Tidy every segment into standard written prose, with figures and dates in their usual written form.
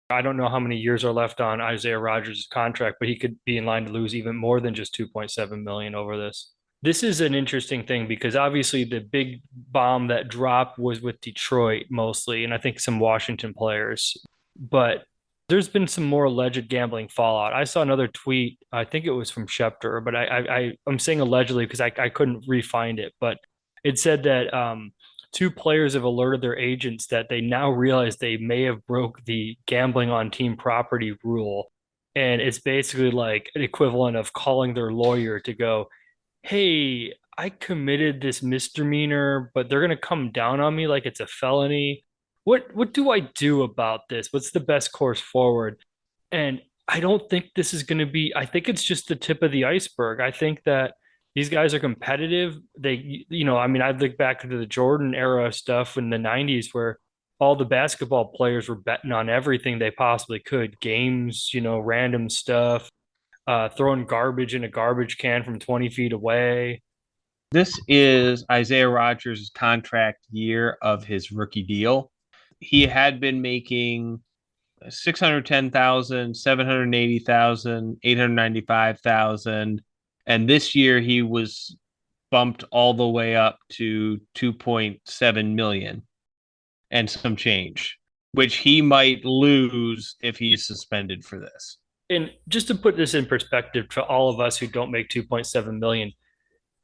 I don't know how many years are left on Isaiah Rodgers' contract, but he could be in line to lose even more than just 2.7 million over this. This is an interesting thing because obviously the big bomb that dropped was with Detroit mostly, and I think some Washington players. But there's been some more alleged gambling fallout. I saw another tweet. I think it was from Schefter, but I'm saying allegedly because I couldn't re-find it. But it said that two players have alerted their agents that they now realize they may have broke the gambling on team property rule. And it's basically like an equivalent of calling their lawyer to go, hey, I committed this misdemeanor, but they're gonna come down on me like it's a felony. What do I do about this? What's the best course forward? And I don't think this is gonna be, I think it's just the tip of the iceberg. I think that these guys are competitive. I mean, I look back to the Jordan era stuff in the 90s where all the basketball players were betting on everything they possibly could, games, random stuff, throwing garbage in a garbage can from 20 feet away. This is Isaiah Rodgers' contract year of his rookie deal. He had been making 610,000, 780,000, 895,000, and this year he was bumped all the way up to 2.7 million and some change, which he might lose if he's suspended for this. And just to put this in perspective to all of us who don't make 2.7 million,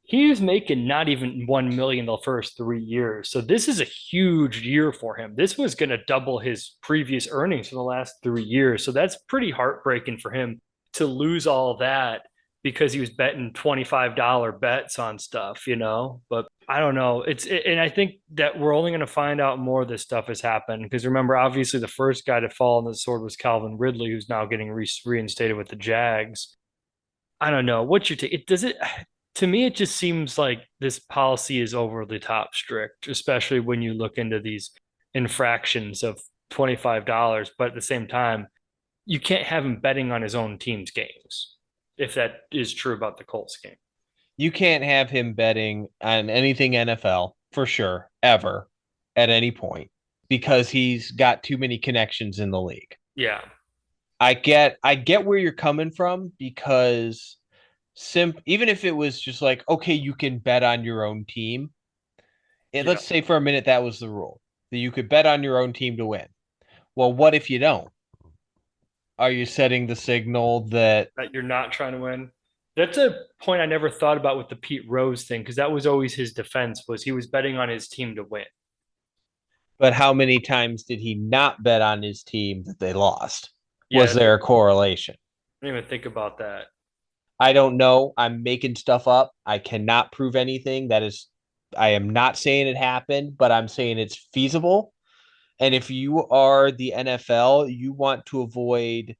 he is making not even 1 million the first 3 years. So this is a huge year for him. This was going to double his previous earnings for the last 3 years. So that's pretty heartbreaking for him to lose all that because he was betting $25 bets on stuff. But I don't know. And I think that we're only going to find out more of this stuff has happened because remember, obviously, the first guy to fall on the sword was Calvin Ridley, who's now getting reinstated with the Jags. I don't know. What's your take? It does it to me, it just seems like this policy is over the top strict, especially when you look into these infractions of $25. But at the same time, you can't have him betting on his own team's games, if that is true about the Colts game. You can't have him betting on anything NFL for sure, ever, at any point, because he's got too many connections in the league. Yeah. I get where you're coming from because even if it was just like, okay, you can bet on your own team. Yeah. Let's say for a minute that was the rule, that you could bet on your own team to win. Well, what if you don't? Are you setting the signal that, That you're not trying to win. That's a point I never thought about with the Pete Rose thing, because that was always his defense was he was betting on his team to win. but how many times did he not bet on his team that they lost? Yeah, Was there a correlation? I didn't even think about that. I don't know. I'm making stuff up. I cannot prove anything. I am not saying it happened, but I'm saying it's feasible. And if you are the NFL, you want to avoid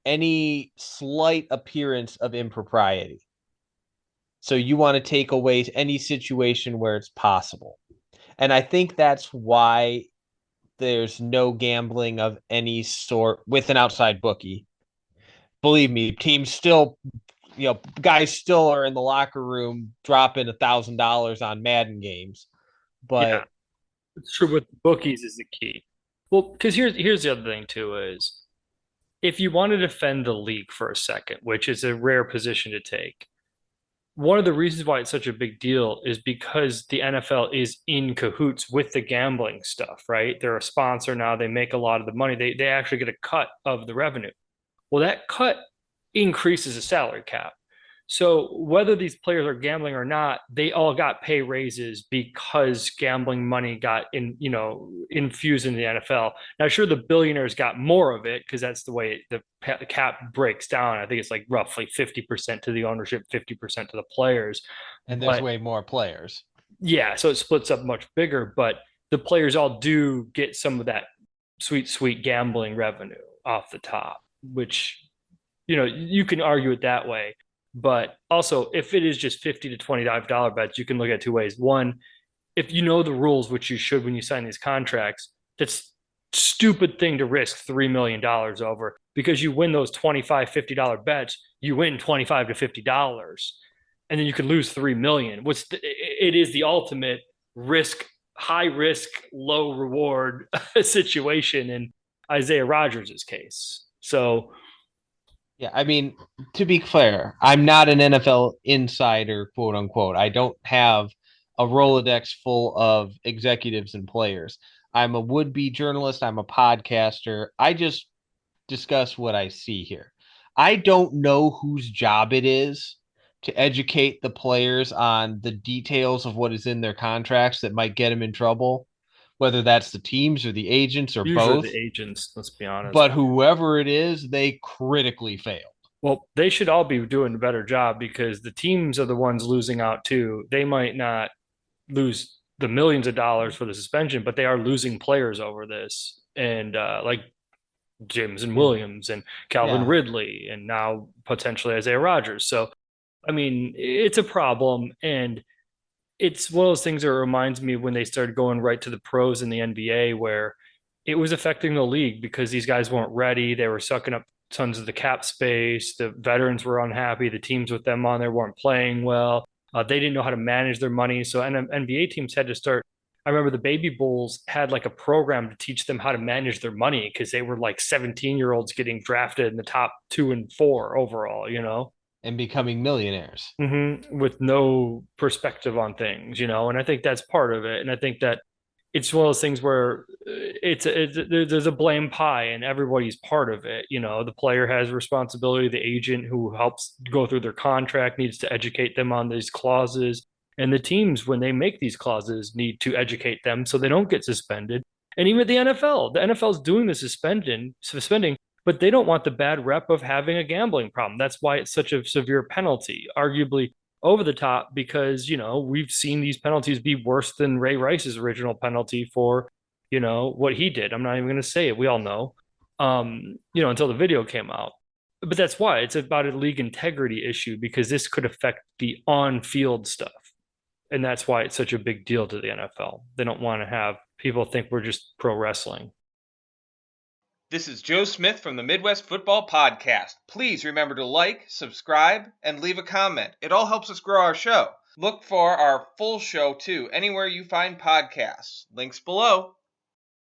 any slight appearance of impropriety. So you want to take away any situation where it's possible. And I think that's why there's no gambling of any sort with an outside bookie. Believe me, teams still, guys still are in the locker room dropping $1,000 on Madden games. Yeah, But it's true with bookies is the key. Well, because here's the other thing too is if you want to defend the league for a second, which is a rare position to take, one of the reasons why it's such a big deal is because the NFL is in cahoots with the gambling stuff, right? They're a sponsor now. They make a lot of the money. They actually get a cut of the revenue. Well, that cut increases the salary cap. So whether these players are gambling or not, they all got pay raises because gambling money got infused in the NFL. Now, sure, the billionaires got more of it because that's the way the cap breaks down. I think it's like roughly 50% to the ownership, 50% to the players. and there's But way more players. yeah, so it splits up much bigger, but the players all do get some of that sweet, sweet gambling revenue off the top, which you can argue it that way. But also, if it is just $50 to $25 bets, you can look at two ways. One, if you know the rules, which you should when you sign these contracts, that's stupid thing to risk $3 million over because you win those 25 $50 bets, you win 25 to $50, and then you can lose 3 million. It is the ultimate risk, high risk, low reward situation. And Isaiah Rodgers' case. So Yeah, I mean, to be fair, I'm not an NFL insider, quote unquote. I don't have a Rolodex full of executives and players. I'm a would-be journalist, I'm a podcaster. I just discuss what I see here. I don't know whose job it is to educate the players on the details of what is in their contracts that might get them in trouble, whether that's the teams or the agents or usually both. the agents, let's be honest. But whoever it is, they critically fail. Well, they should all be doing a better job because the teams are the ones losing out too. They might not lose the millions of dollars for the suspension, but they are losing players over this. And like James and Yeah. Williams and Calvin Yeah. Ridley and now potentially Isaiah Rodgers. So, I mean, it's a problem. And it's one of those things that reminds me when they started going right to the pros in the NBA where it was affecting the league because these guys weren't ready. They were sucking up tons of the cap space. The veterans were unhappy. The teams with them on there weren't playing well. They didn't know how to manage their money. So NBA teams had to start. I remember the Baby Bulls had like a program to teach them how to manage their money because they were like 17-year-olds getting drafted in the top 2 and 4 overall, you know? And becoming millionaires. With no perspective on things, you know, and I think that's part of it. And I think that it's one of those things where there's a blame pie and everybody's part of it. You know, the player has responsibility, the agent who helps go through their contract needs to educate them on these clauses. And the teams, when they make these clauses, need to educate them so they don't get suspended. And even the NFL is doing the suspending, but they don't want the bad rep of having a gambling problem. That's why it's such a severe penalty, arguably over the top, because, you know, we've seen these penalties be worse than Ray Rice's original penalty for, you know, what he did. I'm not even going to say it. We all know, you know, until the video came out. But that's why it's about a league integrity issue because this could affect the on field stuff. And that's why it's such a big deal to the NFL. They don't want to have people think we're just pro wrestling. This is Joe Smith from the Midwest Football Podcast. Please remember to like, subscribe, and leave a comment. It all helps us grow our show. Look for our full show, too, anywhere you find podcasts. Links below.